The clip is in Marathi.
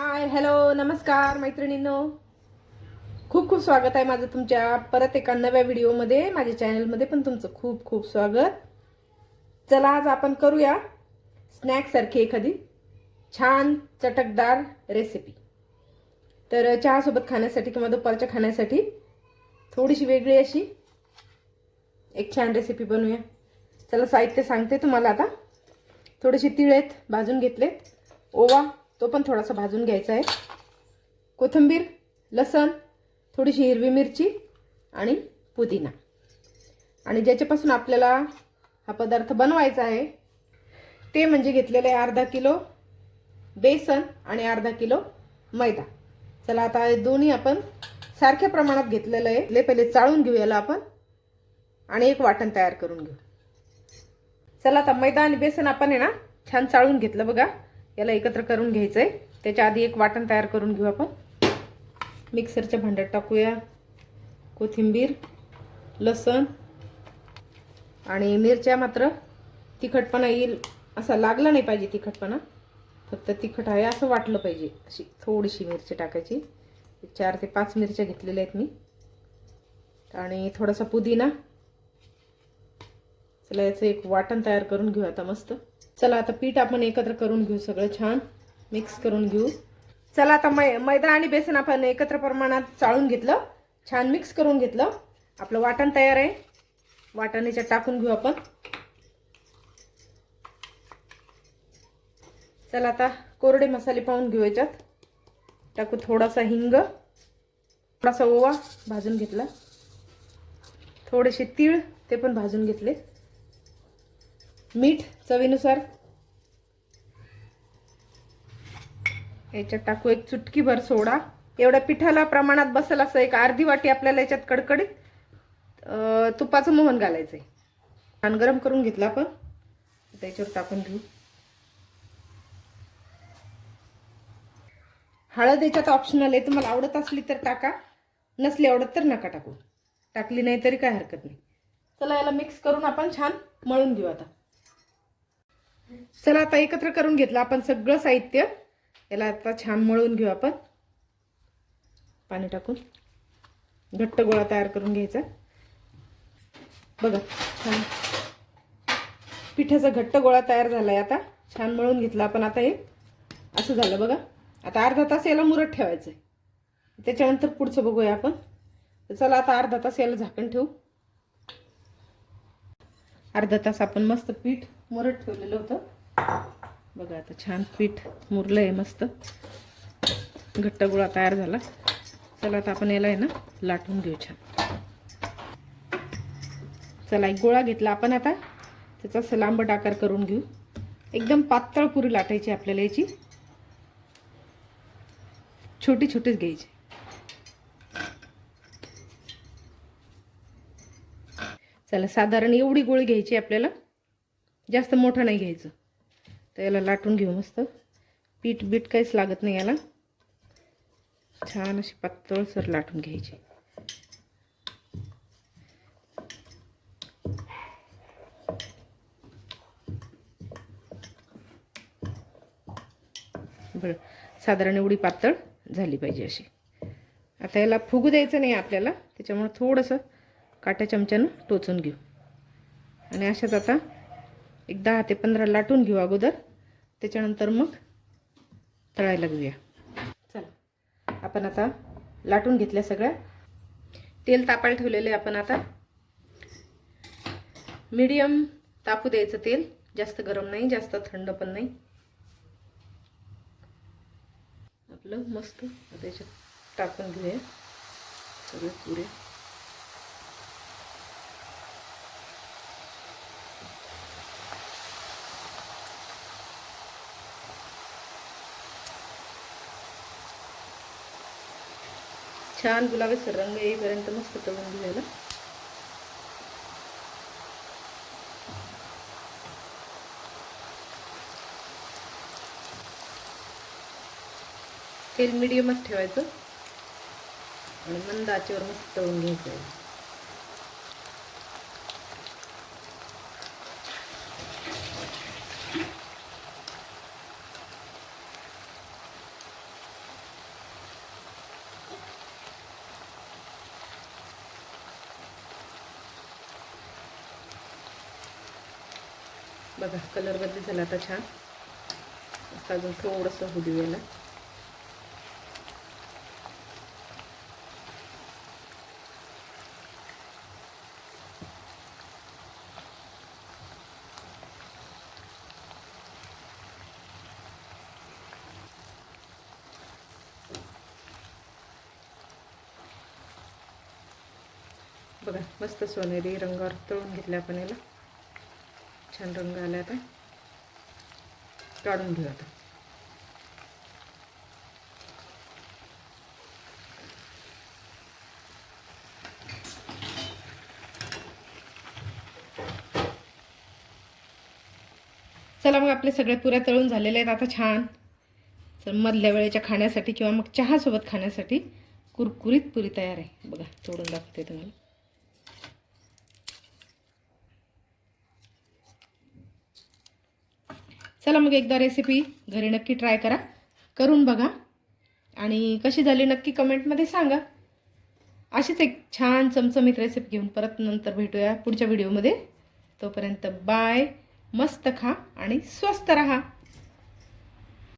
हाय हॅलो नमस्कार मैत्रिणींनो. खूप खूप स्वागत आहे माझं तुमच्या परत एका नव्या व्हिडिओमध्ये. माझ्या चॅनलमध्ये पण तुमचं खूप खूप स्वागत. चला आज आपण करूया स्नॅक सारखी एखादी छान चटकदार रेसिपी. तर चहा सोबत खाण्यासाठी किंवा दुपारच्या खाण्यासाठी थोडीशी वेगळी अशी एक छान रेसिपी बनवूया. चला साहित्य सांगते तुम्हाला आता. थोडेसे तीळ आहेत भाजून घेतलेत, ओवा तो पण थोडासा भाजून घ्यायचा आहे, कोथिंबीर, लसण, थोडीशी हिरवी मिरची आणि पुदिना. आणि ज्याच्यापासून आपल्याला हा पदार्थ बनवायचा आहे ते म्हणजे घेतलेले आहे अर्धा किलो बेसन आणि अर्धा किलो मैदा. चला आता दोन्ही आपण सारख्या प्रमाणात घेतलेलं आहे. पहिले चाळून घेऊ याला आपण आणि एक वाटण तयार करून घेऊ. चला आता मैदा आणि बेसन आपण आहे ना छान चाळून घेतलं बघा. याला एकत्र करून घ्यायचं आहे. त्याच्या आधी एक वाटण तयार करून घेऊ आपण. मिक्सरच्या भांड्यात टाकूया कोथिंबीर, लसण आणि मिरच्या. मात्र तिखटपणा येईल असा लागला नाही पाहिजे तिखटपणा, फक्त तिखट आहे असं वाटलं पाहिजे. अशी थोडीशी मिरची टाकायची. 4 ते 5 मिरच्या घेतलेल्या आहेत मी. आणि थोडासा पुदिना. चला याचं एक वाटण तयार करून घेऊ आता मस्त. चला आता पीठ आपण एकत्र करून घेऊ, सगळं छान मिक्स करून घेऊ. चला आता मैदा आणि बेसन आपण एकत्र प्रमाणात चाळून घेतलं, छान मिक्स करून घेतलं. आपलं वाटण तयार आहे. वाटण याच्यात टाकून घेऊ आपण. चला आता कोरडे मसाले पाहून घेऊ. याच्यात टाकू थोडासा हिंग, थोडासा ओवा भाजून घेतला, थोडेसे तीळ ते पण भाजून घेतले, मीठ चवीनुसार. याच्यात टाकू एक चुटकीभर सोडा. एवढ्या पिठाला प्रमाणात बसेल असं एक अर्धी वाटी आपल्याला याच्यात कडकडीत तुपाचं मोहन घालायचंय. छान गरम करून घेतला आपण. त्याच्यावर टाकून घेऊ. हळद याच्यात ऑप्शनल आहे, तुम्हाला आवडत असली तर टाका, नसली आवडत तर नका टाकू. टाकली नाही तरी काय हरकत नाही. चला याला मिक्स करून आपण छान मळून घेऊ आता. चला आता एकत्र करून घेतलं आपण सगळं साहित्य. याला आता छान मळून घेऊ आपण. पाणी टाकून घट्ट गोळा तयार करून घ्यायचा. बघा छान पिठाचा घट्ट गोळा तयार झालाय. आता छान मळून घेतला आपण. आता हे असं झालं बघा. आता अर्धा तास याला मुरत ठेवायचं आहे. त्याच्यानंतर पुढचं बघूया आपण. तर चला आता अर्धा तास याला झाकण ठेवू. अर्धा तास आपण मस्त पीठ मुरत ठेवलेलं होतं. बघा आता छान पीठ मुरलंय, मस्त घट्ट गोळा तयार झाला. चला आता आपण याला आहे ना लाटून घेऊ छान. चला एक गोळा घेतला आपण. आता त्याचा असं लांबट आकार करून घेऊ. एकदम पातळ पुरी लाटायची आपल्याला. याची छोटी छोटीच घ्यायची. चला साधारण एवढी गोळी घ्यायची आपल्याला, जास्त मोठं नाही घ्यायचं. तर याला लाटून घेऊ मस्त. पीठ बीठ काहीच लागत नाही याला. छान अशी पातळसर लाटून घ्यायची. बरं साधारण एवढी पातळ झाली पाहिजे अशी. आता याला फुगू द्यायचं नाही आपल्याला, त्याच्यामुळे थोडंसं काट्या चमच्यानं टोचून घेऊ. आणि अशाच आता एक 10 ते 15 लाटून घेऊ अगोदर. त्याच्यानंतर मग तळायला घेऊया. चला आपण आता लाटून घेतल्या सगळ्या. तेल तापायला ठेवलेले आपण. आता मीडियम तापू द्यायचं तेल. जास्त गरम नाही, जास्त थंड पण नाही. आपलं मस्त आता याच्यात टाकून घेऊया सगळे पुरे. छान गुलाबीसर रंग येईपर्यंत मस्त तळून घेऊया. तेल मीडियमच ठेवायचं आणि मंद आचेवर मस्त तळून घ्यायचं. बघा कलर बदली झाला आता छान. अजून थोडंसं होऊ देऊ याला. बघा मस्त सोनेरी रंगावर तळून घेतला आपण याला. छान रंग आला. आता काढून घेऊ. आता चला मग आपले सगळे पुऱ्या तळून झालेले आहेत. आता छान मधल्या वेळेच्या खाण्यासाठी किंवा मग चहासोबत खाण्यासाठी कुरकुरीत पुरी तयार आहे. बघा तोडून दाखवते तुम्हाला. चला मग एकदा रेसिपी घरी नक्की ट्राय करा, करून बघा आणि कशी झाली नक्की कमेंटमध्ये सांगा. अशीच एक छान चमचमीत रेसिपी घेऊन परत नंतर भेटूया पुढच्या व्हिडिओमध्ये. तोपर्यंत बाय. मस्त खा आणि स्वस्त रहा.